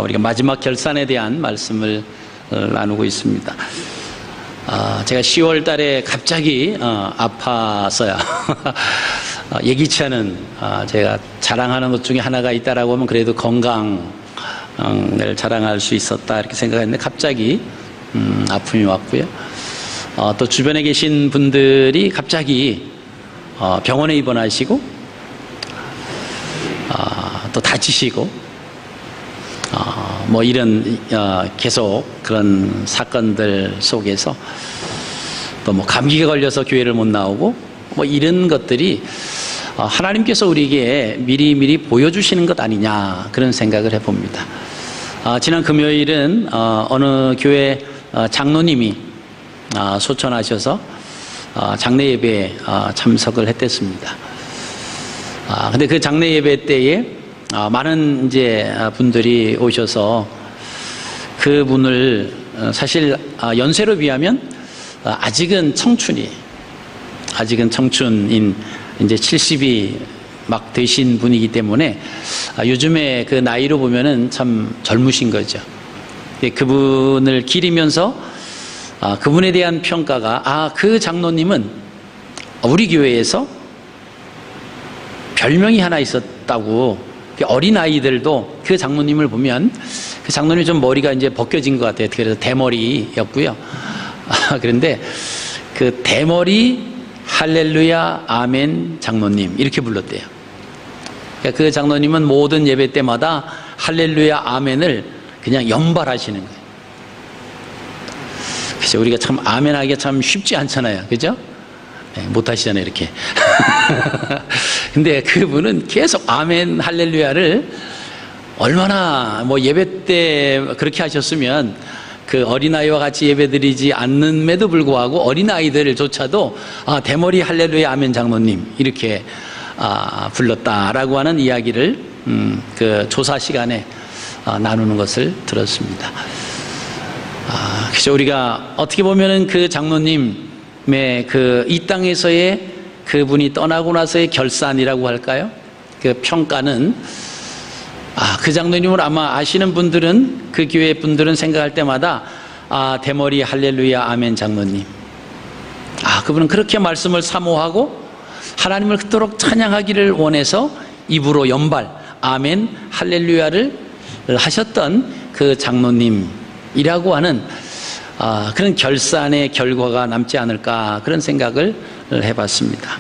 우리가 마지막 결산에 대한 말씀을 나누고 있습니다. 제가 10월 달에 갑자기 아파서야 예기치 않은 제가 자랑하는 것 중에 하나가 있다라고 하면 그래도 건강을 자랑할 수 있었다 이렇게 생각했는데 갑자기 아픔이 왔고요. 또 주변에 계신 분들이 갑자기 병원에 입원하시고 또 다치시고 뭐 이런 계속 그런 사건들 속에서 또 뭐 감기가 걸려서 교회를 못 나오고 뭐 이런 것들이 하나님께서 우리에게 미리미리 보여주시는 것 아니냐 그런 생각을 해봅니다. 지난 금요일은 어느 교회 장로님이 소천하셔서 장례 예배에 참석을 했댔습니다. 근데 그 장례 예배 때에 많은 이제 분들이 오셔서 그분을 사실 연세로 비하면 아직은 청춘인 이제 70이 막 되신 분이기 때문에 요즘에 그 나이로 보면은 참 젊으신 거죠. 그분을 기리면서 그분에 대한 평가가 그 장로님은 우리 교회에서 별명이 하나 있었다고. 어린 아이들도 그 장로님을 보면 그 장로님이 좀 머리가 이제 벗겨진 것 같아요. 그래서 대머리였고요. 그런데 그 대머리 할렐루야 아멘 장로님 이렇게 불렀대요. 그러니까 그 장로님은 모든 예배 때마다 할렐루야 아멘을 그냥 연발하시는 거예요. 그죠? 우리가 참 아멘하기가 참 쉽지 않잖아요. 그죠? 네, 못하시잖아요 이렇게. 근데 그분은 계속 아멘 할렐루야를 얼마나 뭐 예배 때 그렇게 하셨으면 그 어린아이와 같이 예배드리지 않는데도 불구하고 어린아이들조차도 대머리 할렐루야 아멘 장로님 이렇게 불렀다라고 하는 이야기를 그 조사 시간에 나누는 것을 들었습니다. 그래서 우리가 어떻게 보면은 그 장로님의 그 이 땅에서의 그분이 떠나고 나서의 결산이라고 할까요? 그 평가는 그 장로님을 아마 아시는 분들은 그 교회 분들은 생각할 때마다 대머리 할렐루야 아멘 장로님 그분은 그렇게 말씀을 사모하고 하나님을 그토록 찬양하기를 원해서 입으로 연발 아멘 할렐루야를 하셨던 그 장로님이라고 하는 그런 결산의 결과가 남지 않을까 그런 생각을 해봤습니다.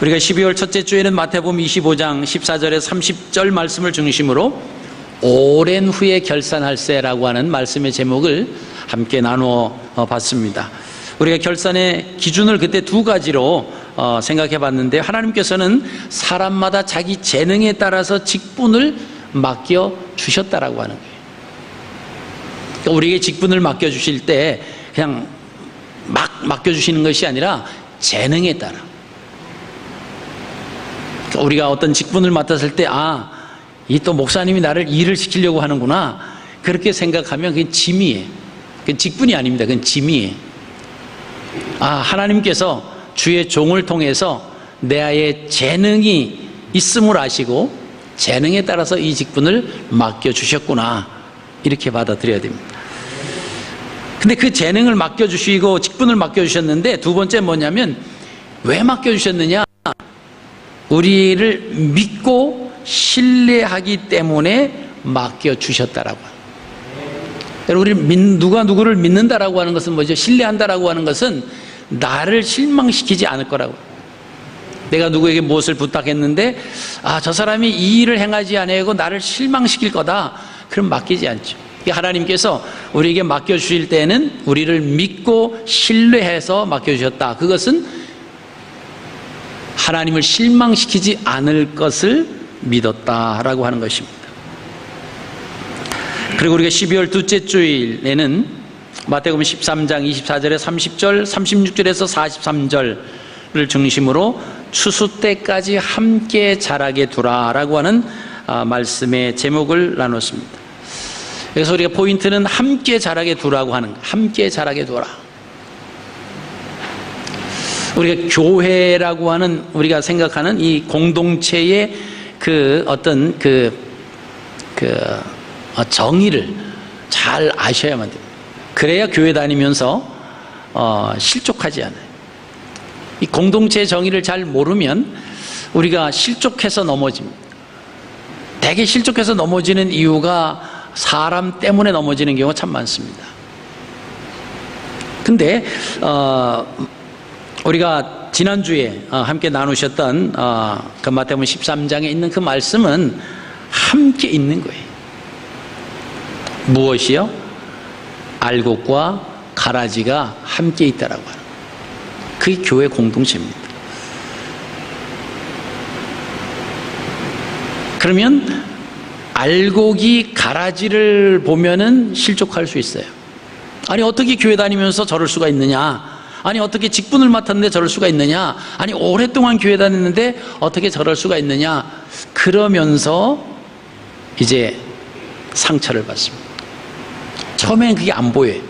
우리가 12월 첫째 주에는 마태복음 25장 14절에 30절 말씀을 중심으로 오랜 후에 결산할세라고 하는 말씀의 제목을 함께 나누어 봤습니다. 우리가 결산의 기준을 그때 두 가지로 생각해 봤는데 하나님께서는 사람마다 자기 재능에 따라서 직분을 맡겨 주셨다라고 하는 거예요. 그러니까 우리에게 직분을 맡겨 주실 때 그냥 막 맡겨 주시는 것이 아니라 재능에 따라. 그러니까 우리가 어떤 직분을 맡았을 때 이 또 목사님이 나를 일을 시키려고 하는구나 그렇게 생각하면 그게 짐이에요. 그건 직분이 아닙니다. 그건 짐이에요. 하나님께서 주의 종을 통해서 내 안에 재능이 있음을 아시고 재능에 따라서 이 직분을 맡겨주셨구나 이렇게 받아들여야 됩니다. 근데 그 재능을 맡겨주시고 직분을 맡겨주셨는데 두 번째 뭐냐면 왜 맡겨주셨느냐? 우리를 믿고 신뢰하기 때문에 맡겨주셨다라고. 우리 누가 누구를 믿는다라고 하는 것은 뭐죠? 신뢰한다라고 하는 것은 나를 실망시키지 않을 거라고. 내가 누구에게 무엇을 부탁했는데 저 사람이 이 일을 행하지 아니하고 나를 실망시킬 거다. 그럼 맡기지 않죠. 하나님께서 우리에게 맡겨주실 때는 우리를 믿고 신뢰해서 맡겨주셨다. 그것은 하나님을 실망시키지 않을 것을 믿었다라고 하는 것입니다. 그리고 우리가 12월 둘째 주일에는 마태복음 13장 24절에 30절, 36절에서 43절을 중심으로 추수 때까지 함께 자라게 두라라고 하는 말씀의 제목을 나눴습니다. 그래서 우리가 포인트는 함께 자라게 두라고 하는 거예요. 함께 자라게 두라. 우리가 교회라고 하는 우리가 생각하는 이 공동체의 그 어떤 정의를 잘 아셔야만 됩니다. 그래야 교회 다니면서 실족하지 않아요. 이 공동체의 정의를 잘 모르면 우리가 실족해서 넘어집니다. 대개 실족해서 넘어지는 이유가 사람 때문에 넘어지는 경우가 참 많습니다. 근데 우리가 지난주에 함께 나누셨던 그 마태복음 13장에 있는 그 말씀은 함께 있는 거예요. 무엇이요? 알곡과 가라지가 함께 있다라고 하는 거예요. 그게 교회 공동체입니다. 그러면 알곡이 가라지를 보면은 실족할 수 있어요. 아니 어떻게 교회 다니면서 저럴 수가 있느냐? 아니 어떻게 직분을 맡았는데 저럴 수가 있느냐? 아니 오랫동안 교회 다녔는데 어떻게 저럴 수가 있느냐? 그러면서 이제 상처를 받습니다. 처음엔 그게 안 보여요.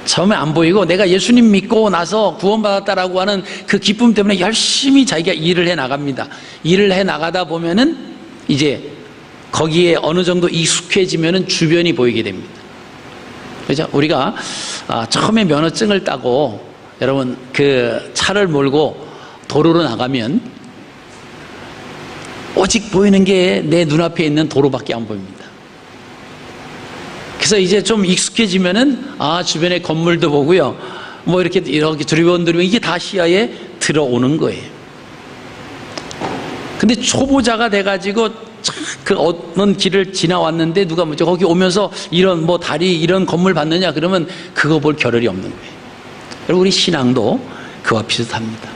처음에 안 보이고 내가 예수님 믿고 나서 구원받았다라고 하는 그 기쁨 때문에 열심히 자기가 일을 해 나갑니다. 일을 해 나가다 보면은 이제 거기에 어느 정도 익숙해지면은 주변이 보이게 됩니다. 그죠? 우리가 처음에 면허증을 따고 여러분 그 차를 몰고 도로로 나가면 오직 보이는 게 내 눈앞에 있는 도로밖에 안 보입니다. 그래서 이제 좀 익숙해지면은 주변에 건물도 보고요. 뭐 이렇게 두리번두리번 이게 다 시야에 들어오는 거예요. 근데 초보자가 돼가지고 그 어느 길을 지나왔는데 누가 먼저 거기 오면서 이런 뭐 다리 이런 건물 봤느냐 그러면 그거 볼 겨를이 없는 거예요. 여러분 우리 신앙도 그와 비슷합니다.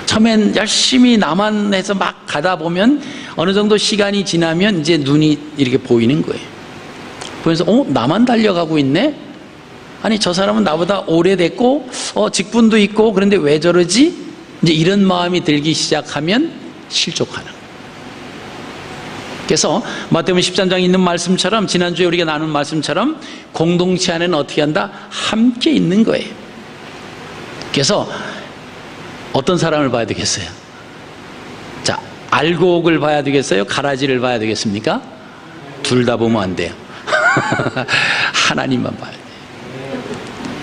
처음엔 열심히 나만 해서 막 가다 보면 어느 정도 시간이 지나면 이제 눈이 이렇게 보이는 거예요. 보면서 나만 달려가고 있네? 아니 저 사람은 나보다 오래됐고 직분도 있고 그런데 왜 저러지? 이제 이런 마음이 들기 시작하면 실족하는 거예요. 그래서 마태복음 13장에 있는 말씀처럼 지난주에 우리가 나눈 말씀처럼 공동체 안에는 어떻게 한다? 함께 있는 거예요. 그래서 어떤 사람을 봐야 되겠어요? 자, 알곡을 봐야 되겠어요? 가라지를 봐야 되겠습니까? 둘 다 보면 안 돼요. 하나님만 봐야 돼요.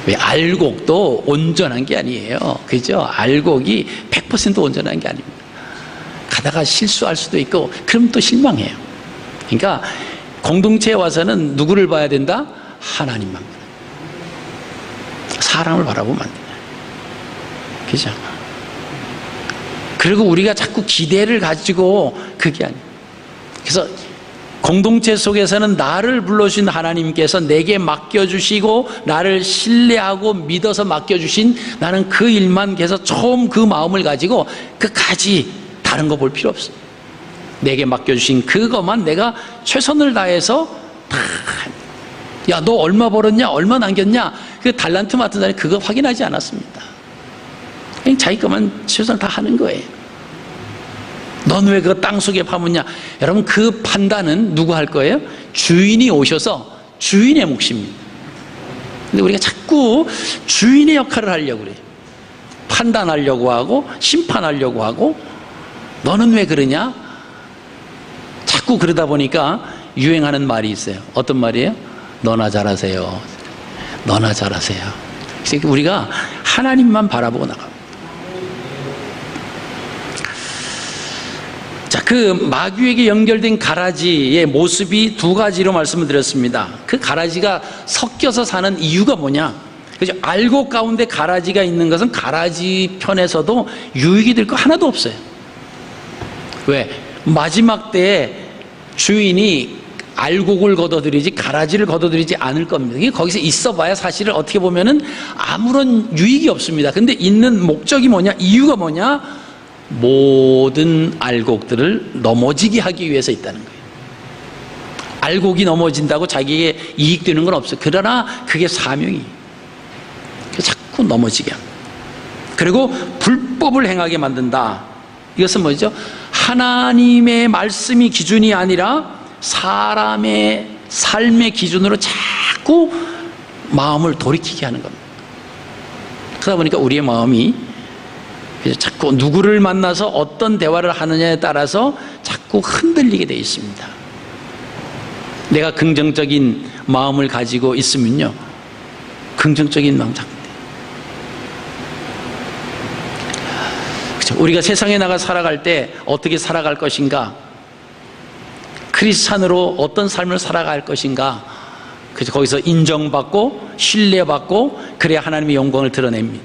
왜? 알곡도 온전한 게 아니에요. 그죠? 알곡이 100% 온전한 게 아닙니다. 가다가 실수할 수도 있고 그럼 또 실망해요. 그러니까 공동체에 와서는 누구를 봐야 된다? 하나님만 봐야 돼요. 사람을 바라보면 안 돼요. 그죠? 그리고 우리가 자꾸 기대를 가지고 그게 아니에요. 그래서 공동체 속에서는 나를 불러주신 하나님께서 내게 맡겨주시고 나를 신뢰하고 믿어서 맡겨주신 나는 그 일만 계속 처음 그 마음을 가지고 끝까지 다른 거 볼 필요 없어요. 내게 맡겨주신 그것만 내가 최선을 다해서 다. 야, 너 얼마 벌었냐? 얼마 남겼냐? 그 달란트 맡은 사람이 그거 확인하지 않았습니다. 그냥 자기 것만 최선을 다 하는 거예요. 넌 왜 그 땅속에 파묻냐? 여러분 그 판단은 누구 할 거예요? 주인이 오셔서 주인의 몫입니다. 근데 우리가 자꾸 주인의 역할을 하려고 그래요. 판단하려고 하고 심판하려고 하고 너는 왜 그러냐? 자꾸 그러다 보니까 유행하는 말이 있어요. 어떤 말이에요? 너나 잘하세요. 너나 잘하세요. 그래서 우리가 하나님만 바라보고 나갑니다. 자, 그 마귀에게 연결된 가라지의 모습이 두 가지로 말씀을 드렸습니다. 그 가라지가 섞여서 사는 이유가 뭐냐? 그죠? 알곡 가운데 가라지가 있는 것은 가라지 편에서도 유익이 될 거 하나도 없어요. 왜? 마지막 때에 주인이 알곡을 걷어들이지 가라지를 걷어들이지 않을 겁니다. 이게 거기서 있어봐야 사실은 어떻게 보면은 아무런 유익이 없습니다. 근데 있는 목적이 뭐냐? 이유가 뭐냐? 모든 알곡들을 넘어지게 하기 위해서 있다는 거예요. 알곡이 넘어진다고 자기에게 이익되는 건 없어요. 그러나 그게 사명이 자꾸 넘어지게 합니다. 그리고 불법을 행하게 만든다. 이것은 뭐죠? 하나님의 말씀이 기준이 아니라 사람의 삶의 기준으로 자꾸 마음을 돌이키게 하는 겁니다. 그러다 보니까 우리의 마음이 자꾸 누구를 만나서 어떤 대화를 하느냐에 따라서 자꾸 흔들리게 되어 있습니다. 내가 긍정적인 마음을 가지고 있으면요, 긍정적인 마음 잡게 돼요. 그렇죠? 우리가 세상에 나가 살아갈 때 어떻게 살아갈 것인가, 크리스찬으로 어떤 삶을 살아갈 것인가, 그래서 거기서 인정받고 신뢰받고 그래야 하나님의 영광을 드러냅니다.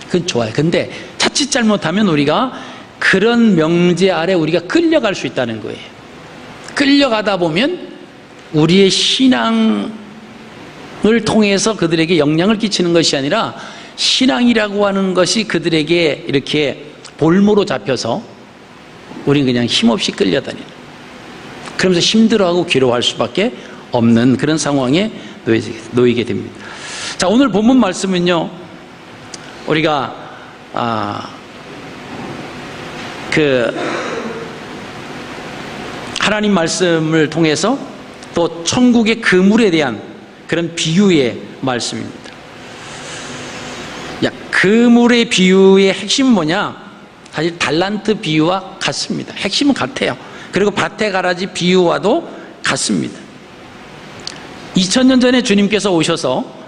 그건 좋아요. 근데 자칫 잘못하면 우리가 그런 명제 아래 우리가 끌려갈 수 있다는 거예요. 끌려가다 보면 우리의 신앙을 통해서 그들에게 영향을 끼치는 것이 아니라 신앙이라고 하는 것이 그들에게 이렇게 볼모로 잡혀서 우리는 그냥 힘없이 끌려다니는, 그러면서 힘들어하고 괴로워할 수밖에 없는 그런 상황에 놓이게 됩니다. 자, 오늘 본문 말씀은요, 우리가 하나님 말씀을 통해서 또 천국의 그물에 대한 그런 비유의 말씀입니다. 그물의 비유의 핵심은 뭐냐? 사실 달란트 비유와 같습니다. 핵심은 같아요. 그리고 밭에 가라지 비유와도 같습니다. 2000년 전에 주님께서 오셔서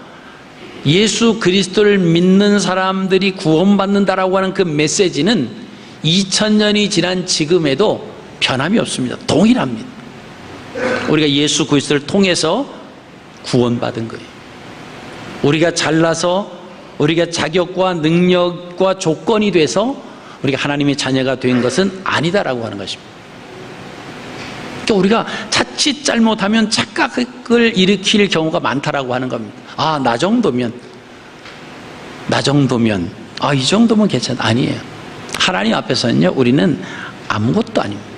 예수 그리스도를 믿는 사람들이 구원받는다라고 하는 그 메시지는 2000년이 지난 지금에도 변함이 없습니다. 동일합니다. 우리가 예수 그리스도를 통해서 구원받은 거예요. 우리가 잘나서 우리가 자격과 능력과 조건이 돼서 우리가 하나님의 자녀가 된 것은 아니다라고 하는 것입니다. 그러니까 우리가 자칫 잘못하면 착각을 일으킬 경우가 많다라고 하는 겁니다. 나 정도면 이 정도면 괜찮아. 아니에요. 하나님 앞에서는요, 우리는 아무것도 아닙니다.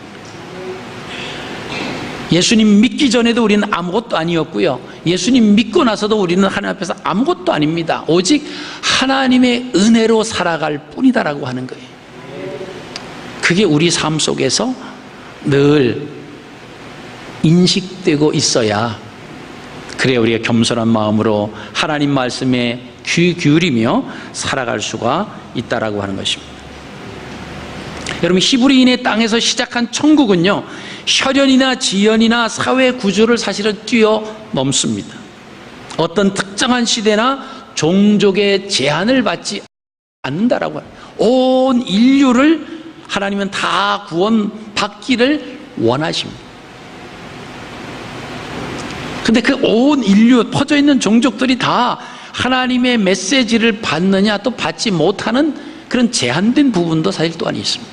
예수님 믿기 전에도 우리는 아무것도 아니었고요, 예수님 믿고 나서도 우리는 하나님 앞에서 아무것도 아닙니다. 오직 하나님의 은혜로 살아갈 뿐이다라고 하는 거예요. 그게 우리 삶 속에서 늘 인식되고 있어야, 그래야 우리가 겸손한 마음으로 하나님 말씀에 귀 기울이며 살아갈 수가 있다라고 하는 것입니다. 여러분, 히브리인의 땅에서 시작한 천국은요, 혈연이나 지연이나 사회 구조를 사실은 뛰어넘습니다. 어떤 특정한 시대나 종족의 제한을 받지 않는다라고 해요. 온 인류를 하나님은 다 구원받기를 원하십니다. 근데 그 온 인류 퍼져 있는 종족들이 다 하나님의 메시지를 받느냐 또 받지 못하는 그런 제한된 부분도 사실 또한 있습니다.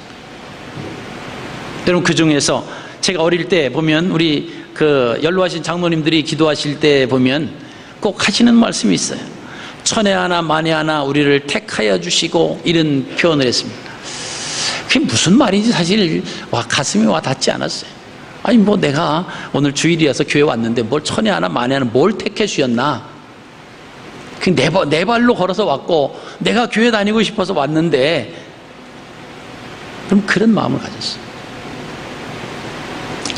여러분, 그 중에서 제가 어릴 때 보면 우리 연로하신 장로님들이 기도하실 때 보면 꼭 하시는 말씀이 있어요. 천에 하나 만에 하나 우리를 택하여 주시고, 이런 표현을 했습니다. 그게 무슨 말인지 사실 가슴에 와 닿지 않았어요. 아니, 내가 오늘 주일이어서 교회 왔는데 뭘 천에 하나 만에 하나 뭘 택해 주셨나? 내 발로 걸어서 왔고 내가 교회 다니고 싶어서 왔는데, 그럼 그런 마음을 가졌어요.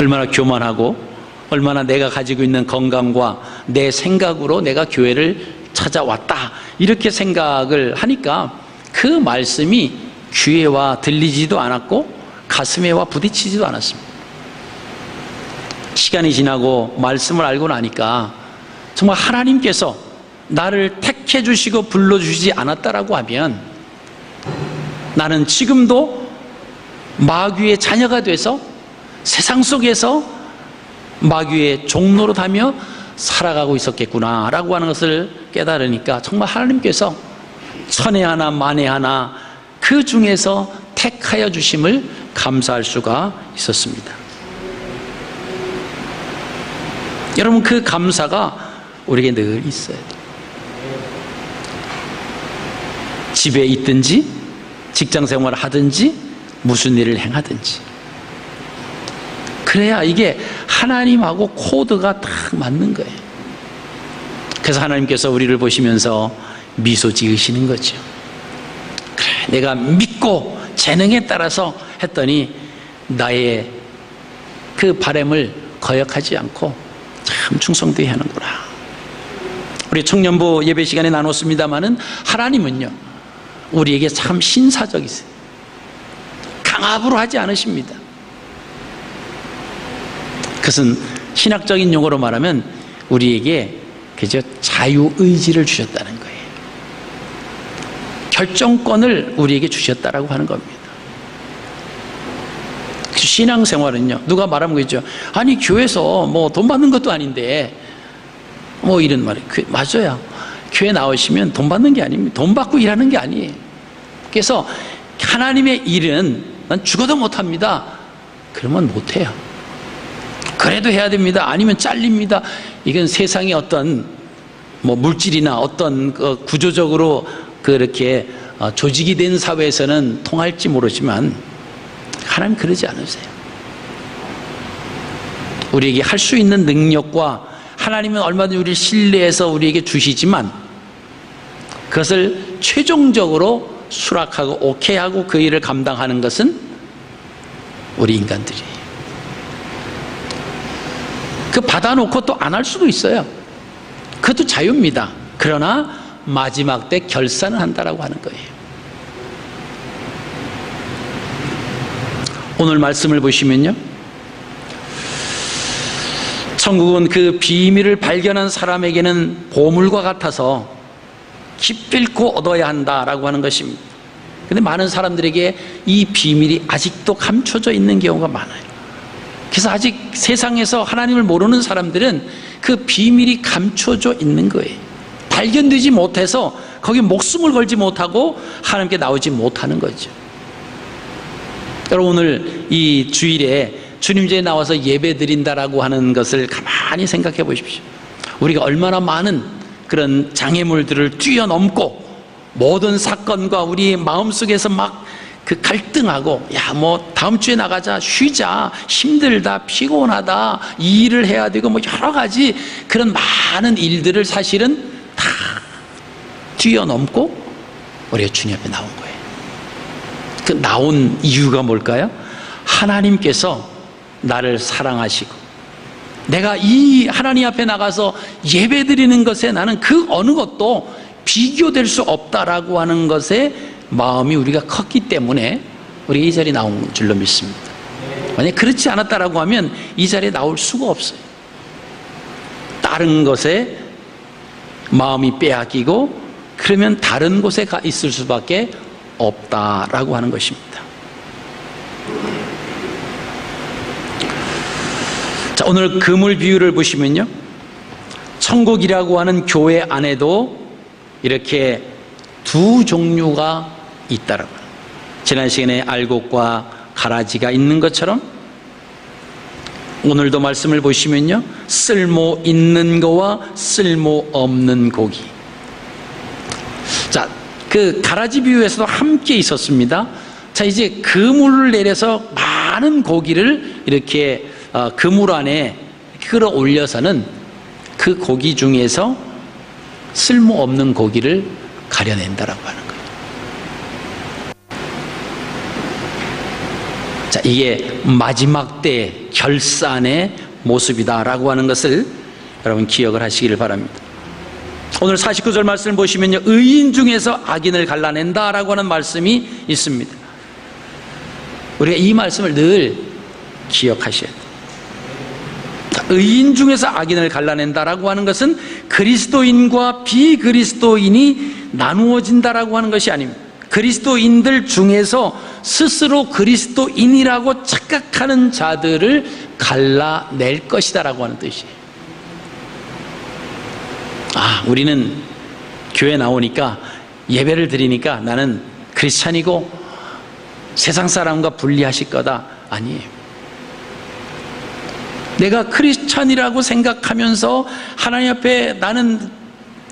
얼마나 교만하고 얼마나 내가 가지고 있는 건강과 내 생각으로 내가 교회를 찾아왔다, 이렇게 생각을 하니까 그 말씀이 귀에 와 들리지도 않았고 가슴에 와 부딪히지도 않았습니다. 시간이 지나고 말씀을 알고 나니까 정말 하나님께서 나를 택해 주시고 불러주시지 않았다라고 하면 나는 지금도 마귀의 자녀가 돼서 세상 속에서 마귀의 종로로 다며 살아가고 있었겠구나 라고 하는 것을 깨달으니까 정말 하나님께서 천에 하나 만에 하나 그 중에서 택하여 주심을 감사할 수가 있었습니다. 여러분, 그 감사가 우리에게 늘 있어야 돼요. 집에 있든지 직장 생활을 하든지 무슨 일을 행하든지, 그래야 이게 하나님하고 코드가 딱 맞는 거예요. 그래서 하나님께서 우리를 보시면서 미소 지으시는 거죠. 그래, 내가 믿고 재능에 따라서 했더니 나의 그 바람을 거역하지 않고 참 충성되게 하는구나. 우리 청년부 예배 시간에 나눴습니다마는 하나님은요, 우리에게 참 신사적이세요. 강압으로 하지 않으십니다. 그것은 신학적인 용어로 말하면 우리에게 그저 자유의지를 주셨다는 거예요. 결정권을 우리에게 주셨다라고 하는 겁니다. 신앙생활은요, 누가 말하면 그러죠. 아니 교회에서 뭐 돈 받는 것도 아닌데 뭐 이런 말이 맞아요. 교회 나오시면 돈 받는 게 아닙니다. 돈 받고 일하는 게 아니에요. 그래서 하나님의 일은 난 죽어도 못합니다. 그러면 못해요. 그래도 해야 됩니다. 아니면 잘립니다. 이건 세상의 어떤 뭐 물질이나 어떤 구조적으로 그렇게 조직이 된 사회에서는 통할지 모르지만 하나님 그러지 않으세요. 우리에게 할 수 있는 능력과 하나님은 얼마든지 우리를 신뢰해서 우리에게 주시지만 그것을 최종적으로 수락하고 오케이하고 그 일을 감당하는 것은 우리 인간들이에요. 그 받아놓고 또 안 할 수도 있어요. 그것도 자유입니다. 그러나 마지막 때 결산을 한다라고 하는 거예요. 오늘 말씀을 보시면요, 천국은 그 비밀을 발견한 사람에게는 보물과 같아서 기필코 얻어야 한다라고 하는 것입니다. 그런데 많은 사람들에게 이 비밀이 아직도 감춰져 있는 경우가 많아요. 그래서 아직 세상에서 하나님을 모르는 사람들은 그 비밀이 감춰져 있는 거예요. 발견되지 못해서 거기에 목숨을 걸지 못하고 하나님께 나오지 못하는 거죠. 여러분, 오늘 이 주일에 주님제에 나와서 예배 드린다라고 하는 것을 가만히 생각해 보십시오. 우리가 얼마나 많은 그런 장애물들을 뛰어넘고 모든 사건과 우리 마음속에서 막 그 갈등하고, 야, 뭐 다음 주에 나가자, 쉬자, 힘들다, 피곤하다, 이 일을 해야 되고 뭐 여러 가지 그런 많은 일들을 사실은 다 뛰어넘고 우리가 주님 앞에 나온 거예요. 그 나온 이유가 뭘까요? 하나님께서 나를 사랑하시고 내가 이 하나님 앞에 나가서 예배 드리는 것에 나는 그 어느 것도 비교될 수 없다라고 하는 것에 마음이 우리가 컸기 때문에 우리가 이 자리에 나온 줄로 믿습니다. 만약 그렇지 않았다라고 하면 이 자리에 나올 수가 없어요. 다른 것에 마음이 빼앗기고 그러면 다른 곳에 가 있을 수밖에 없다라고 하는 것입니다. 자, 오늘 그물 비유를 보시면요, 천국이라고 하는 교회 안에도 이렇게 두 종류가 있다라고 합니다. 지난 시간에 알곡과 가라지가 있는 것처럼 오늘도 말씀을 보시면요, 쓸모 있는 거와 쓸모 없는 고기. 자, 그 가라지 비유에서도 함께 있었습니다. 자, 이제 그물을 내려서 많은 고기를 이렇게 그물 안에 끌어올려서는 그 고기 중에서 쓸모없는 고기를 가려낸다라고 하는 거예요. 자, 이게 마지막 때 결산의 모습이다라고 하는 것을 여러분 기억을 하시기를 바랍니다. 오늘 49절 말씀을 보시면요, 의인 중에서 악인을 갈라낸다라고 하는 말씀이 있습니다. 우리가 이 말씀을 늘 기억하셔야 돼요. 의인 중에서 악인을 갈라낸다라고 하는 것은 그리스도인과 비그리스도인이 나누어진다라고 하는 것이 아닙니다. 그리스도인들 중에서 스스로 그리스도인이라고 착각하는 자들을 갈라낼 것이다라고 하는 뜻이에요. 아, 우리는 교회 나오니까 예배를 드리니까 나는 크리스찬이고 세상 사람과 분리하실 거다. 아니에요. 내가 크리스찬이라고 생각하면서 하나님 앞에 나는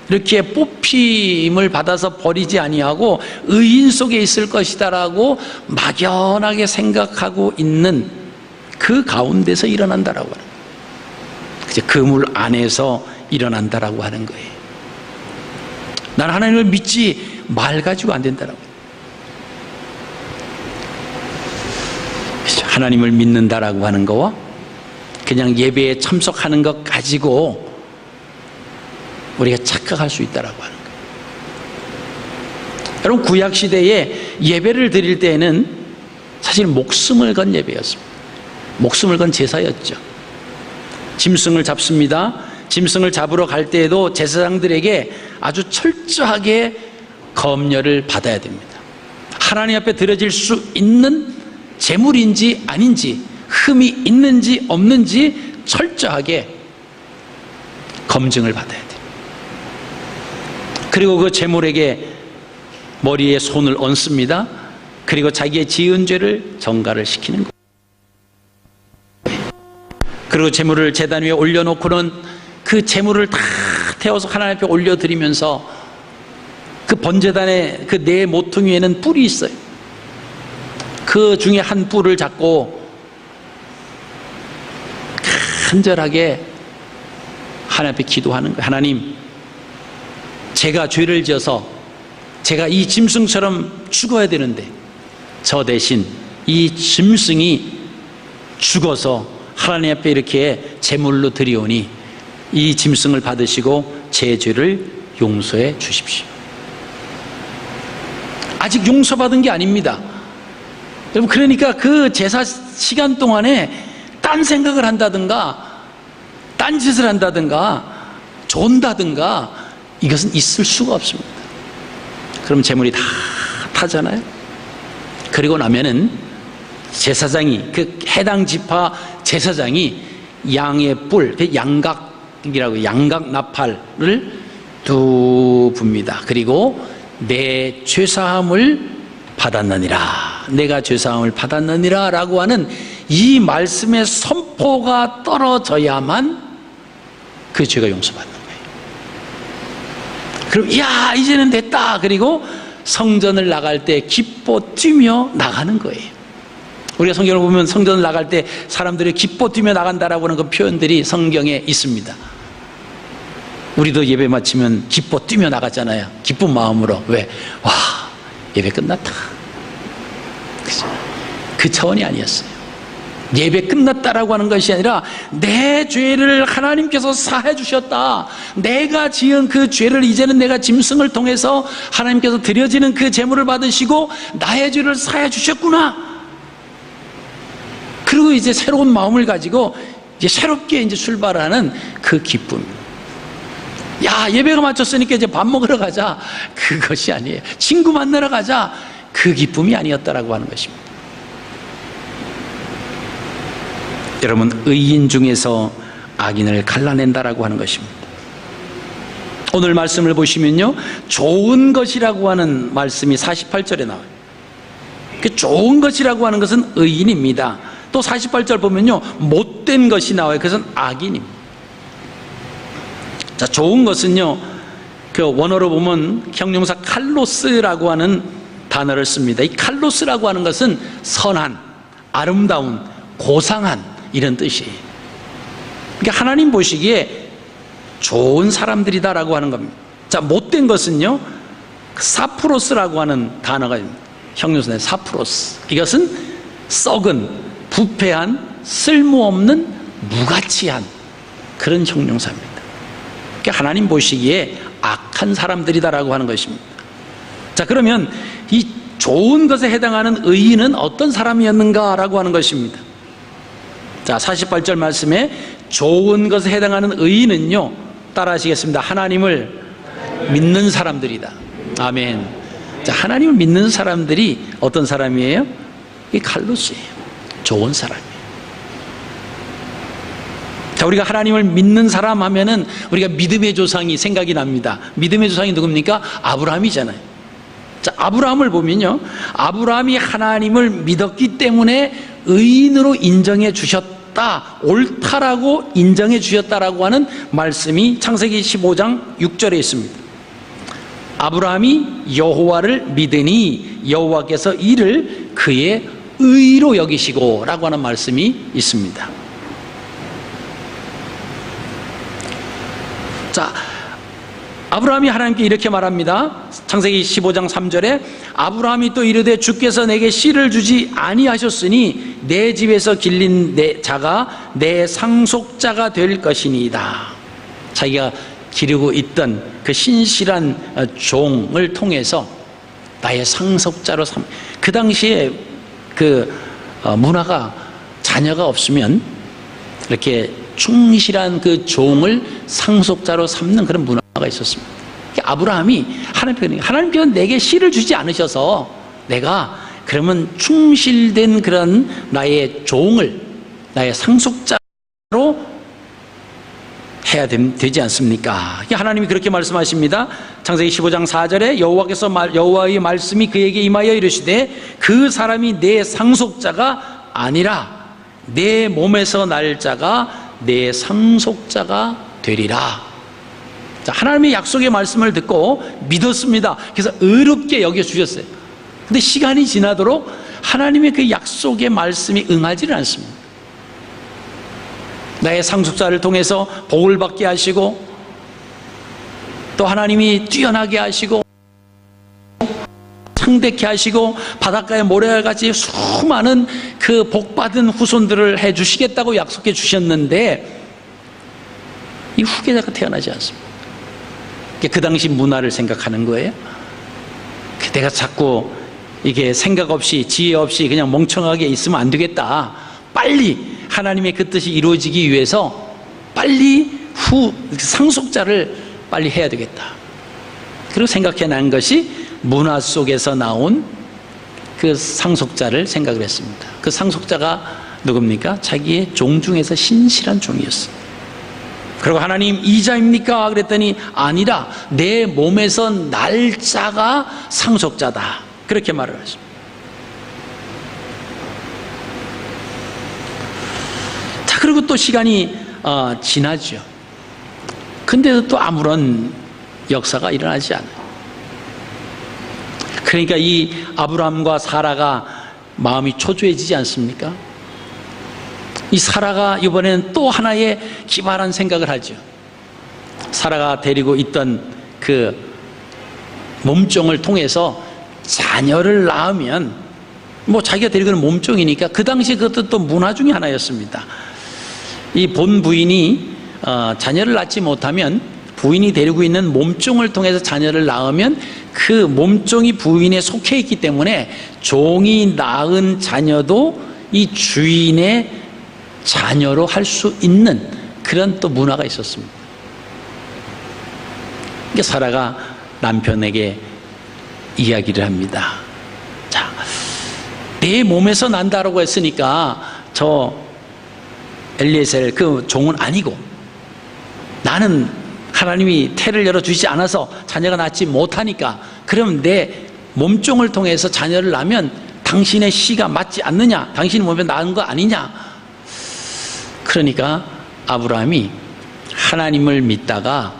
이렇게 뽑힘을 받아서 버리지 아니하고 의인 속에 있을 것이다라고 막연하게 생각하고 있는 그 가운데서 일어난다라고 하는 거예요. 그물 안에서 일어난다라고 하는 거예요. 나는 하나님을 믿지 말 가지고 안 된다라고. 하나님을 믿는다라고 하는 거와 그냥 예배에 참석하는 것 가지고 우리가 착각할 수 있다라고 하는 거예요. 여러분, 구약 시대에 예배를 드릴 때에는 사실 목숨을 건 예배였습니다. 목숨을 건 제사였죠. 짐승을 잡습니다. 짐승을 잡으러 갈 때에도 제사장들에게 아주 철저하게 검열을 받아야 됩니다. 하나님 앞에 드려질 수 있는 제물인지 아닌지, 흠이 있는지 없는지 철저하게 검증을 받아야 돼요. 그리고 그 제물에게 머리에 손을 얹습니다. 그리고 자기의 지은 죄를 전가를 시키는 거예요. 그리고 제물을 제단 위에 올려놓고는 그 제물을 다 태워서 하나님 앞에 올려드리면서 그 번제단의 그 네 모퉁이에는 뿔이 있어요. 그 중에 한 뿔을 잡고 간절하게 하나님 앞에 기도하는 거예요. 하나님, 제가 죄를 지어서 제가 이 짐승처럼 죽어야 되는데 저 대신 이 짐승이 죽어서 하나님 앞에 이렇게 제물로 드리오니 이 짐승을 받으시고 제 죄를 용서해 주십시오. 아직 용서받은 게 아닙니다. 여러분, 그러니까 그 제사 시간 동안에 딴 생각을 한다든가 딴 짓을 한다든가 존다든가 이것은 있을 수가 없습니다. 그럼 제물이 다 타잖아요. 그리고 나면은 제사장이, 그 해당 지파 제사장이 양의 뿔, 양각이라고, 양각 나팔을 두 붑니다. 그리고 내 죄사함을 받았느니라, 내가 죄사함을 받았느니라 라고 하는 이 말씀의 선포가 떨어져야만 그 죄가 용서받는 거예요. 그럼 야, 이제는 됐다. 그리고 성전을 나갈 때 기뻐 뛰며 나가는 거예요. 우리가 성경을 보면 성전을 나갈 때 사람들이 기뻐 뛰며 나간다라고 하는 그 표현들이 성경에 있습니다. 우리도 예배 마치면 기뻐 뛰며 나갔잖아요. 기쁜 마음으로. 왜? 와, 예배 끝났다. 그죠? 그 차원이 아니었어요. 예배 끝났다라고 하는 것이 아니라 내 죄를 하나님께서 사해 주셨다. 내가 지은 그 죄를 이제는 내가 짐승을 통해서 하나님께서 드려지는 그 제물을 받으시고 나의 죄를 사해 주셨구나. 그리고 이제 새로운 마음을 가지고 이제 새롭게 이제 출발하는 그 기쁨. 야, 예배가 마쳤으니까 이제 밥 먹으러 가자. 그것이 아니에요. 친구 만나러 가자. 그 기쁨이 아니었다라고 하는 것입니다. 여러분, 의인 중에서 악인을 갈라낸다라고 하는 것입니다. 오늘 말씀을 보시면요, 좋은 것이라고 하는 말씀이 48절에 나와요. 그 좋은 것이라고 하는 것은 의인입니다. 또 48절 보면요, 못된 것이 나와요. 그것은 악인입니다. 자, 좋은 것은요, 그 원어로 보면 형용사 칼로스라고 하는 단어를 씁니다. 이 칼로스라고 하는 것은 선한, 아름다운, 고상한 이런 뜻이에요. 그러니까 하나님 보시기에 좋은 사람들이다라고 하는 겁니다. 자, 못된 것은요, 사프로스라고 하는 단어가 있습니다. 형용사는 사프로스. 이것은 썩은, 부패한, 쓸모없는, 무가치한 그런 형용사입니다. 그러니까 하나님 보시기에 악한 사람들이다라고 하는 것입니다. 자, 그러면 이 좋은 것에 해당하는 의인은 어떤 사람이었는가라고 하는 것입니다. 자, 48절 말씀에 좋은 것에 해당하는 의인은요, 따라 하시겠습니다. 하나님을 믿는 사람들이다. 아멘. 자, 하나님을 믿는 사람들이 어떤 사람이에요? 이 칼로스예요. 좋은 사람이에요. 자, 우리가 하나님을 믿는 사람 하면은 우리가 믿음의 조상이 생각이 납니다. 믿음의 조상이 누굽니까? 아브라함이잖아요. 자, 아브라함을 보면요, 아브라함이 하나님을 믿었기 때문에 의인으로 인정해 주셨다, 옳다라고 인정해 주셨다라고 하는 말씀이 창세기 15장 6절에 있습니다. 아브라함이 여호와를 믿으니 여호와께서 이를 그의 의로 여기시고 라고 하는 말씀이 있습니다. 자, 아브라함이 하나님께 이렇게 말합니다. 창세기 15장 3절에 아브라함이 또 이르되 주께서 내게 씨를 주지 아니하셨으니 내 집에서 길린 내 자가 내 상속자가 될 것이니이다. 자기가 기르고 있던 그 신실한 종을 통해서 나의 상속자로 그 당시에 그 문화가 자녀가 없으면 이렇게 충실한 그 종을 상속자로 삼는 그런 문화가 있었습니다. 아브라함이 하나님께서 내게 씨를 주지 않으셔서 내가 그러면 충실된 그런 나의 종을 나의 상속자로 해야 되지 않습니까? 하나님이 그렇게 말씀하십니다. 창세기 15장 4절에 여호와의 말씀이 그에게 임하여 이르시되 그 사람이 내 상속자가 아니라 내 몸에서 날 자가 내 상속자가 되리라. 자, 하나님의 약속의 말씀을 듣고 믿었습니다. 그래서 의롭게 여겨주셨어요. 근데 시간이 지나도록 하나님의 그 약속의 말씀이 응하지를 않습니다. 나의 상속자를 통해서 복을 받게 하시고 또 하나님이 뛰어나게 하시고 창대케 하시고 바닷가의 모래와 같이 수많은 그 복받은 후손들을 해주시겠다고 약속해 주셨는데 이 후계자가 태어나지 않습니다. 그 당시 문화를 생각하는 거예요. 내가 자꾸 이게 생각 없이 지혜 없이 그냥 멍청하게 있으면 안 되겠다. 빨리 하나님의 그 뜻이 이루어지기 위해서 빨리 상속자를 빨리 해야 되겠다. 그리고 생각해 난 것이 문화 속에서 나온 그 상속자를 생각을 했습니다. 그 상속자가 누굽니까? 자기의 종 중에서 신실한 종이었어요. 그리고 하나님 이자입니까? 그랬더니 아니라 내 몸에서 날 자가 상속자다. 그렇게 말을 하십니다. 자, 그리고 또 시간이 지나죠. 근데도 또 아무런 역사가 일어나지 않아요. 그러니까 이 아브라함과 사라가 마음이 초조해지지 않습니까? 이 사라가 이번에는 또 하나의 기발한 생각을 하죠. 사라가 데리고 있던 그 몸종을 통해서 자녀를 낳으면 뭐 자기가 데리고 있는 몸종이니까 그 당시 그것도 또 문화 중에 하나였습니다. 이 본 부인이 자녀를 낳지 못하면 부인이 데리고 있는 몸종을 통해서 자녀를 낳으면 그 몸종이 부인에 속해 있기 때문에 종이 낳은 자녀도 이 주인의 자녀로 할 수 있는 그런 또 문화가 있었습니다. 그러니까 사라가 남편에게 이야기를 합니다. 자, 내 몸에서 난다라고 했으니까 저 엘리에셀 그 종은 아니고 나는 하나님이 태를 열어주지 않아서 자녀가 낳지 못하니까 그럼 내 몸종을 통해서 자녀를 낳으면 당신의 씨가 맞지 않느냐? 당신 몸에 낳은 거 아니냐? 그러니까 아브라함이 하나님을 믿다가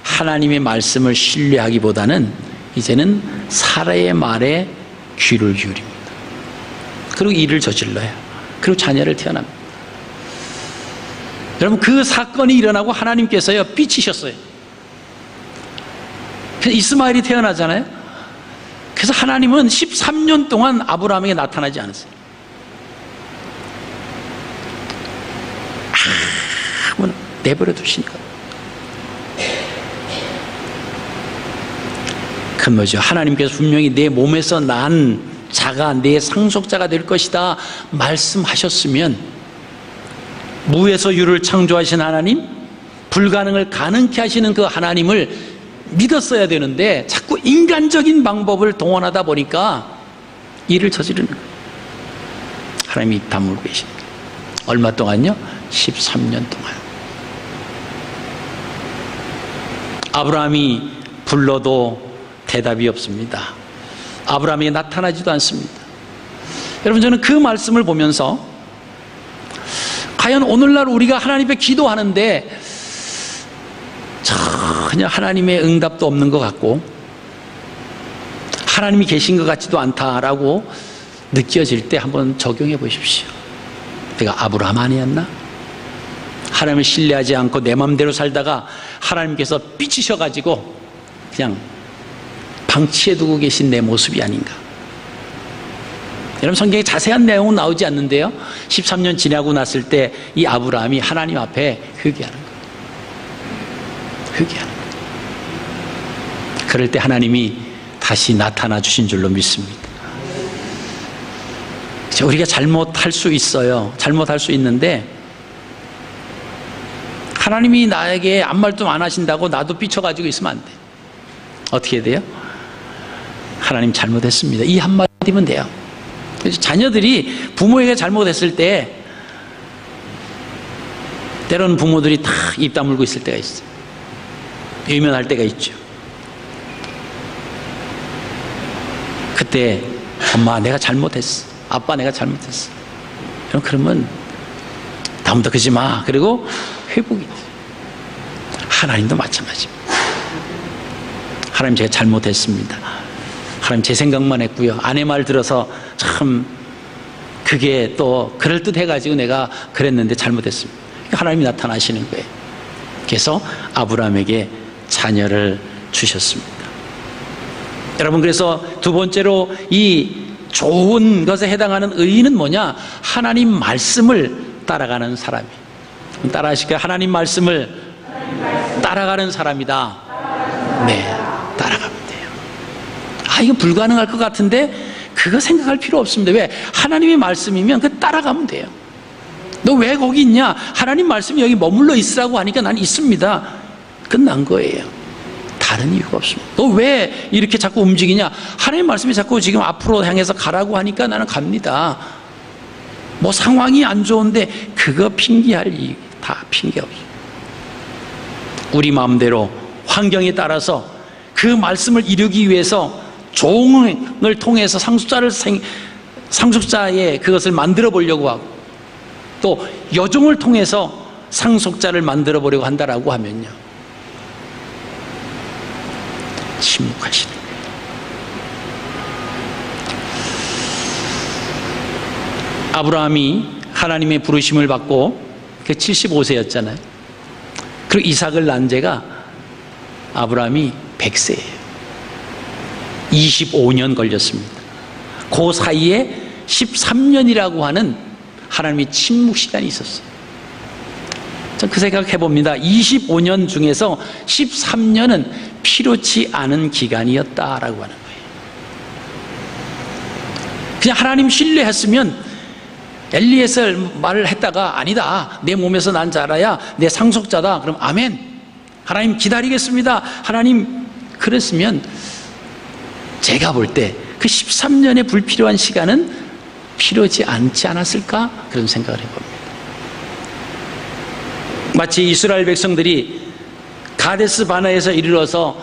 하나님의 말씀을 신뢰하기보다는 이제는 사라의 말에 귀를 기울입니다. 그리고 일을 저질러요. 그리고 자녀를 태어납니다. 여러분, 그 사건이 일어나고 하나님께서요 삐치셨어요. 그래서 이스마엘이 태어나잖아요. 그래서 하나님은 13년 동안 아브라함에게 나타나지 않았어요. 내버려 두시니까. 그 뭐죠? 하나님께서 분명히 내 몸에서 난 자가 내 상속자가 될 것이다 말씀하셨으면 무에서 유를 창조하신 하나님, 불가능을 가능케 하시는 그 하나님을 믿었어야 되는데 자꾸 인간적인 방법을 동원하다 보니까 일을 저지르는 거예요. 하나님이 입 다물고 계십니다. 얼마 동안요? 13년 동안. 아브라함이 불러도 대답이 없습니다. 아브라함이 나타나지도 않습니다. 여러분, 저는 그 말씀을 보면서 과연 오늘날 우리가 하나님 앞에 기도하는데 전혀 하나님의 응답도 없는 것 같고 하나님이 계신 것 같지도 않다라고 느껴질 때 한번 적용해 보십시오. 내가 아브라함 아니었나? 하나님을 신뢰하지 않고 내 마음대로 살다가 하나님께서 삐치셔가지고 그냥 방치해두고 계신 내 모습이 아닌가. 여러분, 성경에 자세한 내용은 나오지 않는데요, 13년 지나고 났을 때 이 아브라함이 하나님 앞에 회개하는 거예요. 회개하는 거예요. 그럴 때 하나님이 다시 나타나 주신 줄로 믿습니다. 우리가 잘못할 수 있어요. 잘못할 수 있는데 하나님이 나에게 아무 말도 안 하신다고 나도 삐쳐가지고 있으면 안 돼. 어떻게 돼요? 하나님 잘못했습니다, 이 한마디면 돼요. 그래서 자녀들이 부모에게 잘못했을 때 때로는 부모들이 다 입 다물고 있을 때가 있어요. 외면할 때가 있죠. 그때 엄마 내가 잘못했어, 아빠 내가 잘못했어, 그러면 다음부터 그러지 마. 그리고 회복이 돼요. 하나님도 마찬가지입니다. 하나님 제가 잘못했습니다, 하나님 제 생각만 했고요, 아내 말 들어서 참 그게 또 그럴듯해가지고 내가 그랬는데 잘못했습니다. 하나님이 나타나시는 거예요. 그래서 아브라함에게 자녀를 주셨습니다. 여러분, 그래서 두 번째로 이 좋은 것에 해당하는 의인은 뭐냐? 하나님 말씀을 따라가는 사람이에요. 따라하실까요? 하나님 말씀을 따라가는 사람이다. 네, 따라가면 돼요. 이거 불가능할 것 같은데 그거 생각할 필요 없습니다. 왜? 하나님의 말씀이면 그 따라가면 돼요. 너 왜 거기 있냐? 하나님 말씀이 여기 머물러 있으라고 하니까 난 있습니다. 끝난 거예요. 다른 이유가 없습니다. 너 왜 이렇게 자꾸 움직이냐? 하나님 말씀이 자꾸 지금 앞으로 향해서 가라고 하니까 나는 갑니다. 뭐 상황이 안 좋은데 그거 핑계할 이유, 다 핑계 없어요. 우리 마음대로 환경에 따라서 그 말씀을 이루기 위해서 종을 통해서 상속자의 그것을 만들어 보려고 하고, 또 여종을 통해서 상속자를 만들어 보려고 한다라고 하면요, 침묵하시는 거예요. 아브라함이 하나님의 부르심을 받고 75세였잖아요. 그리고 이삭을 낳은 지가 아브라함이 100세예요. 25년 걸렸습니다. 그 사이에 13년이라고 하는 하나님의 침묵 시간이 있었어요. 전 그 생각해 봅니다. 25년 중에서 13년은 필요치 않은 기간이었다라고 하는 거예요. 그냥 하나님 신뢰했으면 엘리에셀 말을 했다가 아니다, 내 몸에서 난 자라야 내 상속자다, 그럼 아멘, 하나님 기다리겠습니다, 하나님, 그랬으면 제가 볼 때 그 13년의 불필요한 시간은 필요하지 않지 않았을까, 그런 생각을 해봅니다. 마치 이스라엘 백성들이 가데스 바네아에서 이르러서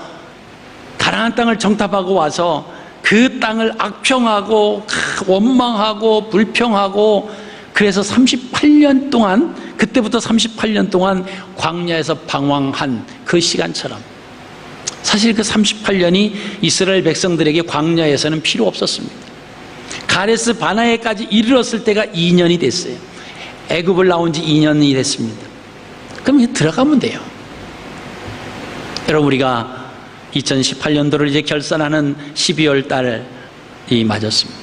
가나안 땅을 정탐하고 와서 그 땅을 악평하고 원망하고 불평하고, 그래서 38년 동안, 그때부터 38년 동안 광야에서 방황한 그 시간처럼, 사실 그 38년이 이스라엘 백성들에게 광야에서는 필요 없었습니다. 가데스 바네아에까지 이르렀을 때가 2년이 됐어요. 애굽을 나온 지 2년이 됐습니다. 그럼 들어가면 돼요. 여러분, 우리가 2018년도를 이제 결산하는 12월 달이 맞았습니다.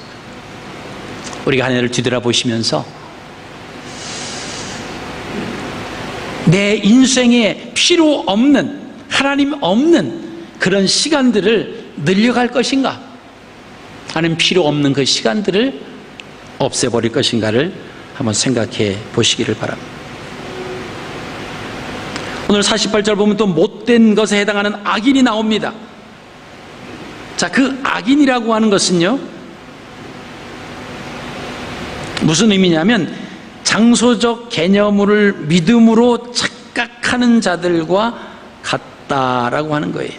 우리가 한 해를 뒤돌아보시면서 내 인생에 필요 없는, 하나님 없는 그런 시간들을 늘려갈 것인가, 아니면 필요 없는 그 시간들을 없애버릴 것인가를 한번 생각해 보시기를 바랍니다. 오늘 48절 보면 또 못된 것에 해당하는 악인이 나옵니다. 자, 그 악인이라고 하는 것은요, 무슨 의미냐면 장소적 개념을 믿음으로 착각하는 자들과 같다라고 하는 거예요.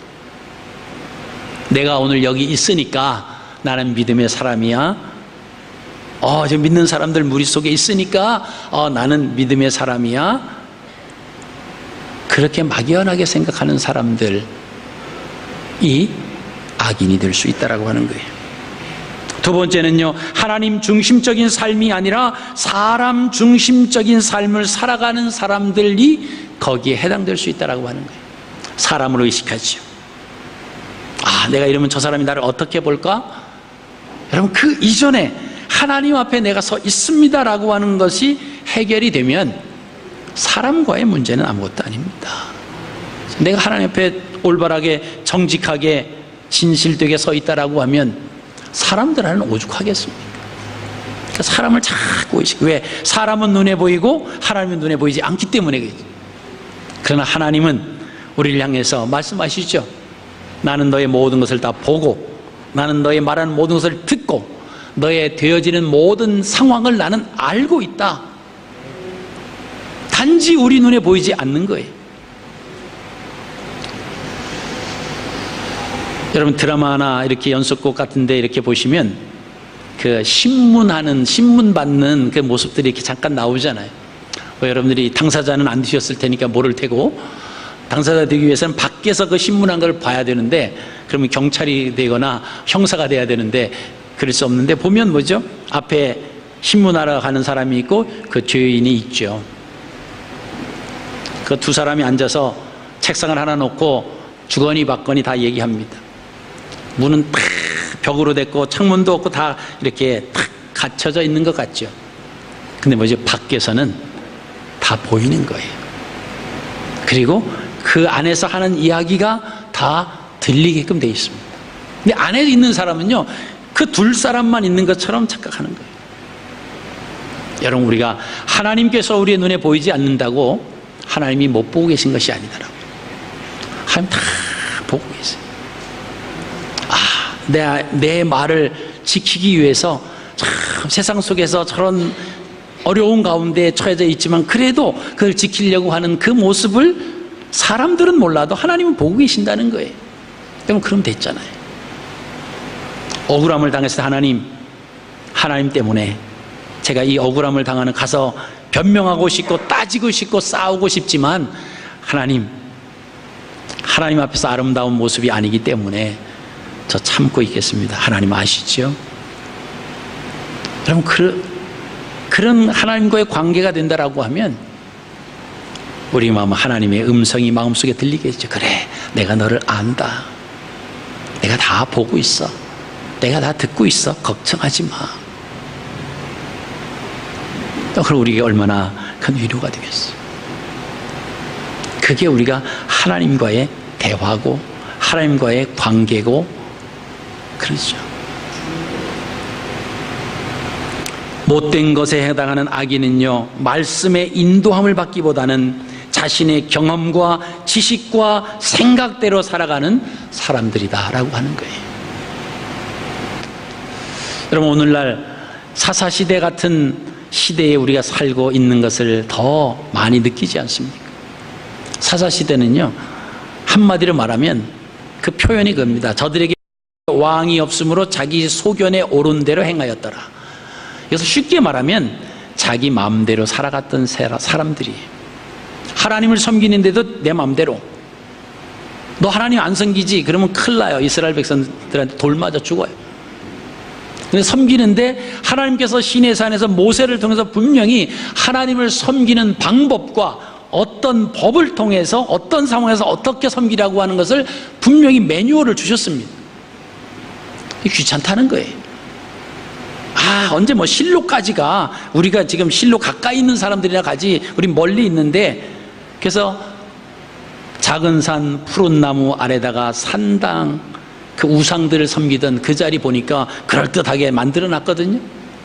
내가 오늘 여기 있으니까 나는 믿음의 사람이야. 저 믿는 사람들 무리 속에 있으니까 나는 믿음의 사람이야. 그렇게 막연하게 생각하는 사람들이 악인이 될 수 있다라고 하는 거예요. 두 번째는요, 하나님 중심적인 삶이 아니라 사람 중심적인 삶을 살아가는 사람들이 거기에 해당될 수 있다라고 하는 거예요. 사람을 의식하죠. 내가 이러면 저 사람이 나를 어떻게 볼까? 여러분, 그 이전에 하나님 앞에 내가 서 있습니다라고 하는 것이 해결이 되면 사람과의 문제는 아무것도 아닙니다. 내가 하나님 앞에 올바르게 정직하게 진실되게 서 있다라고 하면 사람들한테는 오죽하겠습니까? 그러니까 사람을 자꾸 의식, 왜? 사람은 눈에 보이고 하나님은 눈에 보이지 않기 때문에 그렇지. 그러나 하나님은 우리를 향해서 말씀하시죠. 나는 너의 모든 것을 다 보고, 나는 너의 말하는 모든 것을 듣고, 너의 되어지는 모든 상황을 나는 알고 있다. 단지 우리 눈에 보이지 않는 거예요. 여러분, 드라마나 이렇게 연속곡 같은데 이렇게 보시면 그 신문 받는 그 모습들이 이렇게 잠깐 나오잖아요. 여러분들이 당사자는 안 되셨을 테니까 모를 테고, 당사자 되기 위해서는 밖에서 그 신문한 걸 봐야 되는데, 그러면 경찰이 되거나 형사가 돼야 되는데 그럴 수 없는데, 보면 뭐죠? 앞에 신문하러 가는 사람이 있고 그 죄인이 있죠. 그 두 사람이 앉아서 책상을 하나 놓고 주거니 받거니 다 얘기합니다. 문은 탁 벽으로 됐고 창문도 없고 다 이렇게 탁 갇혀져 있는 것 같죠. 근데 뭐죠? 밖에서는 다 보이는 거예요. 그리고 그 안에서 하는 이야기가 다 들리게끔 돼 있습니다. 근데 안에 있는 사람은요, 그 둘 사람만 있는 것처럼 착각하는 거예요. 여러분, 우리가 하나님께서 우리의 눈에 보이지 않는다고 하나님이 못 보고 계신 것이 아니더라고요. 하나님 다 보고 계세요. 내 말을 지키기 위해서 참 세상 속에서 저런 어려운 가운데 처해져 있지만 그래도 그걸 지키려고 하는 그 모습을 사람들은 몰라도 하나님은 보고 계신다는 거예요. 그럼 됐잖아요. 억울함을 당했을 때 하나님 때문에 제가 이 억울함을 당하는 가서 변명하고 싶고 따지고 싶고 싸우고 싶지만 하나님 앞에서 아름다운 모습이 아니기 때문에 저 참고 있겠습니다. 하나님 아시죠? 여러분, 그런 하나님과의 관계가 된다라고 하면 우리 마음은 하나님의 음성이 마음속에 들리겠죠. 그래, 내가 너를 안다. 내가 다 보고 있어. 내가 다 듣고 있어. 걱정하지 마. 그럼 우리에게 얼마나 큰 위로가 되겠어요. 그게 우리가 하나님과의 대화고 하나님과의 관계고 그렇죠. 못된 것에 해당하는 악인은요, 말씀의 인도함을 받기보다는 자신의 경험과 지식과 생각대로 살아가는 사람들이다라고 하는 거예요. 여러분, 오늘날 사사시대 같은 시대에 우리가 살고 있는 것을 더 많이 느끼지 않습니까? 사사시대는요, 한마디로 말하면 그 표현이 그겁니다. 저들에게 왕이 없으므로 자기 소견에 오른 대로 행하였더라. 그래서 쉽게 말하면 자기 마음대로 살아갔던 사람들이, 하나님을 섬기는데도 내 마음대로, 너 하나님 안 섬기지? 그러면 큰일 나요. 이스라엘 백성들한테 돌 맞아 죽어요. 근데 섬기는데 하나님께서 시내산에서 모세를 통해서 분명히 하나님을 섬기는 방법과 어떤 법을 통해서 어떤 상황에서 어떻게 섬기라고 하는 것을 분명히 매뉴얼을 주셨습니다. 귀찮다는 거예요. 언제 실로까지가, 우리가 지금 실로 가까이 있는 사람들이나 가지, 우리 멀리 있는데, 그래서 작은 산 푸른 나무 아래다가 산당 그 우상들을 섬기던 그 자리 보니까 그럴듯하게 만들어 놨거든요.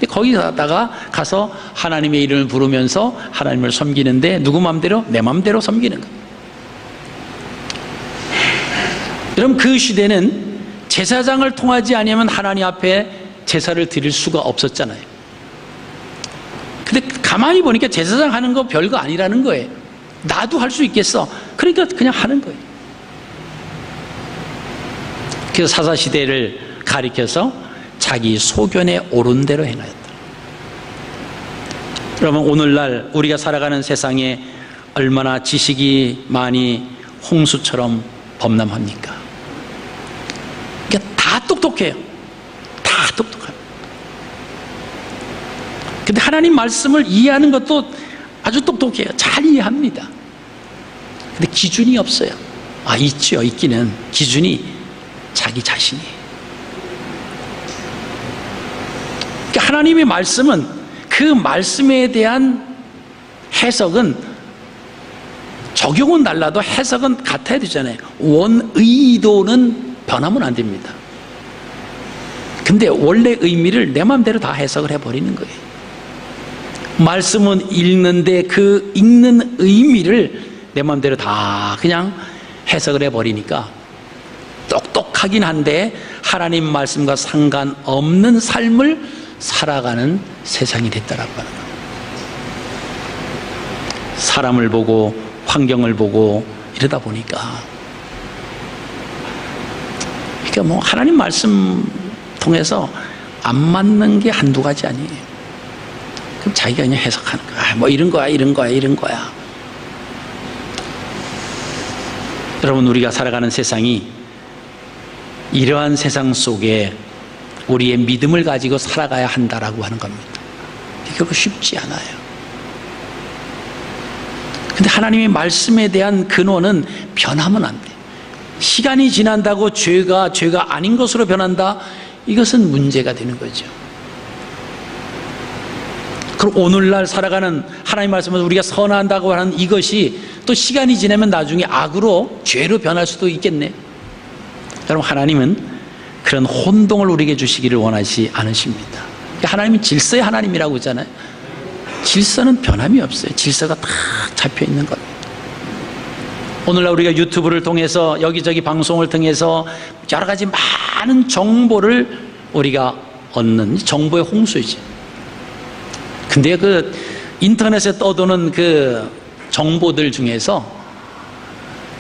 거기다가 가서 하나님의 이름을 부르면서 하나님을 섬기는데 누구 마음대로? 내 마음대로 섬기는 거예요. 여러분, 그 시대는 제사장을 통하지 아니하면 하나님 앞에 제사를 드릴 수가 없었잖아요. 근데 가만히 보니까 제사장 하는 거 별거 아니라는 거예요. 나도 할 수 있겠어. 그러니까 그냥 하는 거예요. 그래서 사사시대를 가리켜서 자기 소견에 오른 대로 행하였다. 여러분, 오늘날 우리가 살아가는 세상에 얼마나 지식이 많이 홍수처럼 범람합니까? 그러니까 다 똑똑해요. 다 똑똑해요. 근데 하나님 말씀을 이해하는 것도 아주 똑똑해요. 잘 이해합니다. 근데 기준이 없어요. 있죠. 있기는. 기준이 자기 자신이에요. 그러니까 하나님의 말씀은, 그 말씀에 대한 해석은, 적용은 달라도 해석은 같아야 되잖아요. 원의도는 변하면 안 됩니다. 근데 원래 의미를 내 마음대로 다 해석을 해버리는 거예요. 말씀은 읽는데 그 읽는 의미를 내 마음대로 다 그냥 해석을 해버리니까 똑똑하긴 한데 하나님 말씀과 상관없는 삶을 살아가는 세상이 됐다라고 하는 거예요. 사람을 보고 환경을 보고 이러다 보니까, 그러니까 뭐 하나님 말씀 통해서 안 맞는 게 한두 가지 아니에요. 그럼 자기가 그냥 해석하는 거야. 뭐 이런 거야, 이런 거야, 이런 거야. 여러분, 우리가 살아가는 세상이 이러한 세상 속에 우리의 믿음을 가지고 살아가야 한다라고 하는 겁니다. 결코 쉽지 않아요. 근데 하나님의 말씀에 대한 근원은 변하면 안 돼. 시간이 지난다고 죄가 아닌 것으로 변한다? 이것은 문제가 되는 거죠. 그럼 오늘날 살아가는 하나님 말씀을 우리가 선한다고 하는 이것이 또 시간이 지나면 나중에 악으로, 죄로 변할 수도 있겠네. 여러분, 하나님은 그런 혼동을 우리에게 주시기를 원하지 않으십니다. 하나님은 질서의 하나님이라고 하잖아요. 질서는 변함이 없어요. 질서가 딱 잡혀 있는 겁니다. 오늘날 우리가 유튜브를 통해서 여기저기 방송을 통해서 여러 가지 많은 정보를 우리가 얻는 정보의 홍수이지. 근데 그 인터넷에 떠도는 그 정보들 중에서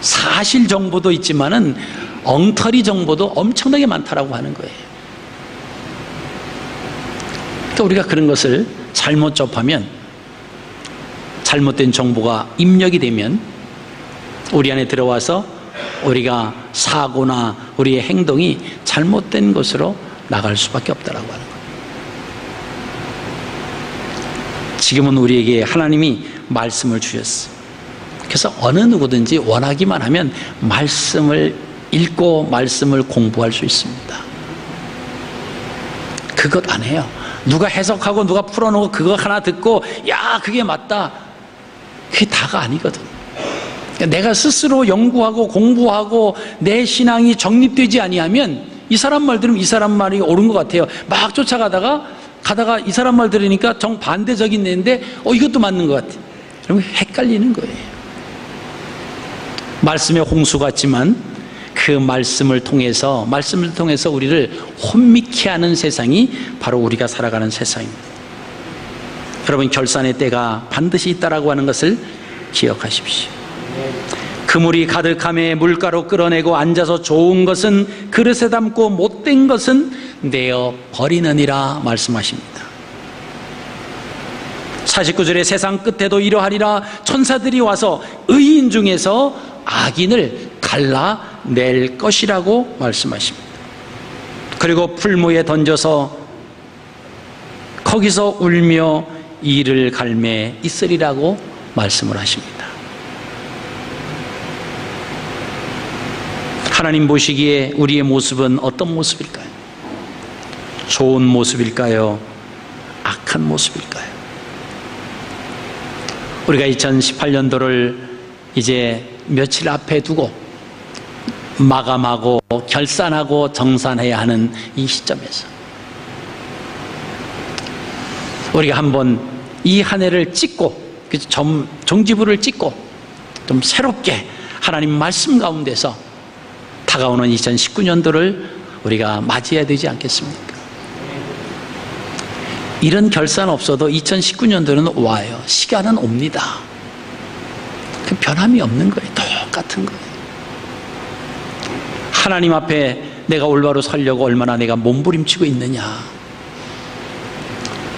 사실 정보도 있지만은 엉터리 정보도 엄청나게 많다라고 하는 거예요. 그러니까 우리가 그런 것을 잘못 접하면, 잘못된 정보가 입력이 되면 우리 안에 들어와서 우리가 사고나 우리의 행동이 잘못된 것으로 나갈 수밖에 없다라고 하는 거예요. 지금은 우리에게 하나님이 말씀을 주셨어요. 그래서 어느 누구든지 원하기만 하면 말씀을 읽고 말씀을 공부할 수 있습니다. 그것 안 해요. 누가 해석하고 누가 풀어놓고 그거 하나 듣고 야 그게 맞다, 그게 다가 아니거든. 내가 스스로 연구하고 공부하고 내 신앙이 정립되지 아니하면 이 사람 말 들으면 이 사람 말이 옳은 것 같아요. 막 쫓아가다가 이 사람 말 들으니까 정반대적인 내인데 이것도 맞는 것 같아. 그러면 헷갈리는 거예요. 말씀의 홍수 같지만 그 말씀을 통해서 우리를 혼미케 하는 세상이 바로 우리가 살아가는 세상입니다. 여러분, 결산의 때가 반드시 있다라고 하는 것을 기억하십시오. 그물이 가득함에 물가로 끌어내고 앉아서 좋은 것은 그릇에 담고 못된 것은 내어 버리느니라 말씀하십니다. 49절에 세상 끝에도 이러하리라. 천사들이 와서 의인 중에서 악인을 갈라낼 것이라고 말씀하십니다. 그리고 풀무에 던져서 거기서 울며 이를 갈매 있으리라고 말씀을 하십니다. 하나님 보시기에 우리의 모습은 어떤 모습일까요? 좋은 모습일까요? 악한 모습일까요? 우리가 2018년도를 이제 며칠 앞에 두고 마감하고 결산하고 정산해야 하는 이 시점에서 우리가 한번 이 한 해를 찍고 종지부를 찍고 좀 새롭게 하나님 말씀 가운데서 다가오는 2019년도를 우리가 맞이해야 되지 않겠습니까? 이런 결산 없어도 2019년도는 와요. 시간은 옵니다. 그 변함이 없는 거예요. 똑같은 거예요. 하나님 앞에 내가 올바로 서려고 얼마나 내가 몸부림치고 있느냐.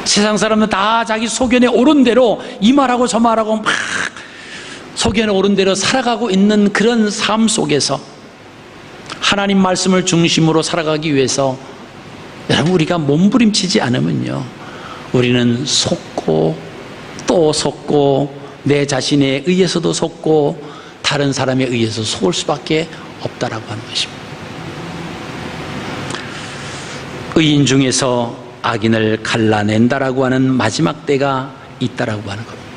세상 사람은 다 자기 소견에 옳은 대로 이 말하고 저 말하고 막 소견에 옳은 대로 살아가고 있는 그런 삶 속에서 하나님 말씀을 중심으로 살아가기 위해서 여러분, 우리가 몸부림치지 않으면요, 우리는 속고 또 속고 내 자신에 의해서도 속고 다른 사람에 의해서 속을 수밖에 없다라고 하는 것입니다. 의인 중에서 악인을 갈라낸다라고 하는 마지막 때가 있다라고 하는 겁니다.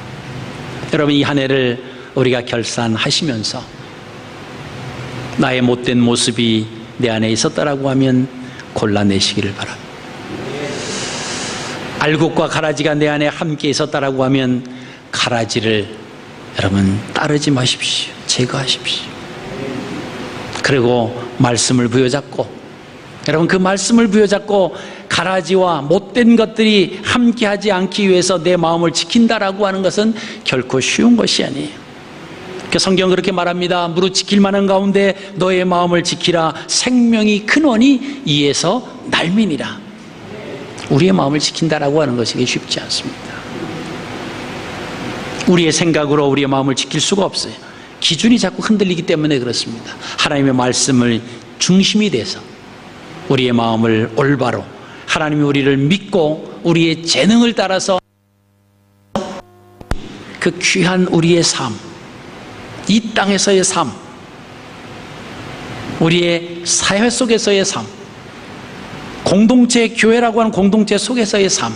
여러분, 이 한 해를 우리가 결산하시면서 나의 못된 모습이 내 안에 있었다라고 하면 골라내시기를 바랍니다. 알곡과 가라지가 내 안에 함께 있었다라고 하면 가라지를 여러분 따르지 마십시오. 제거하십시오. 그리고 말씀을 부여잡고, 여러분 그 말씀을 부여잡고 가라지와 못된 것들이 함께하지 않기 위해서 내 마음을 지킨다라고 하는 것은 결코 쉬운 것이 아니에요. 성경은 그렇게 말합니다. 무릇 지킬 만한 가운데 너의 마음을 지키라. 생명이 근원이 이에서 날미니라. 우리의 마음을 지킨다라고 하는 것이 쉽지 않습니다. 우리의 생각으로 우리의 마음을 지킬 수가 없어요. 기준이 자꾸 흔들리기 때문에 그렇습니다. 하나님의 말씀을 중심이 돼서 우리의 마음을 올바로, 하나님이 우리를 믿고 우리의 재능을 따라서 그 귀한 우리의 삶, 이 땅에서의 삶, 우리의 사회 속에서의 삶, 공동체, 교회라고 하는 공동체 속에서의 삶,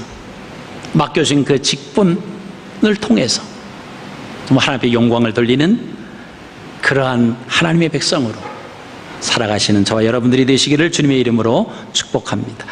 맡겨진 그 직분을 통해서 하나님 앞에 영광을 돌리는 그러한 하나님의 백성으로 살아가시는 저와 여러분들이 되시기를 주님의 이름으로 축복합니다.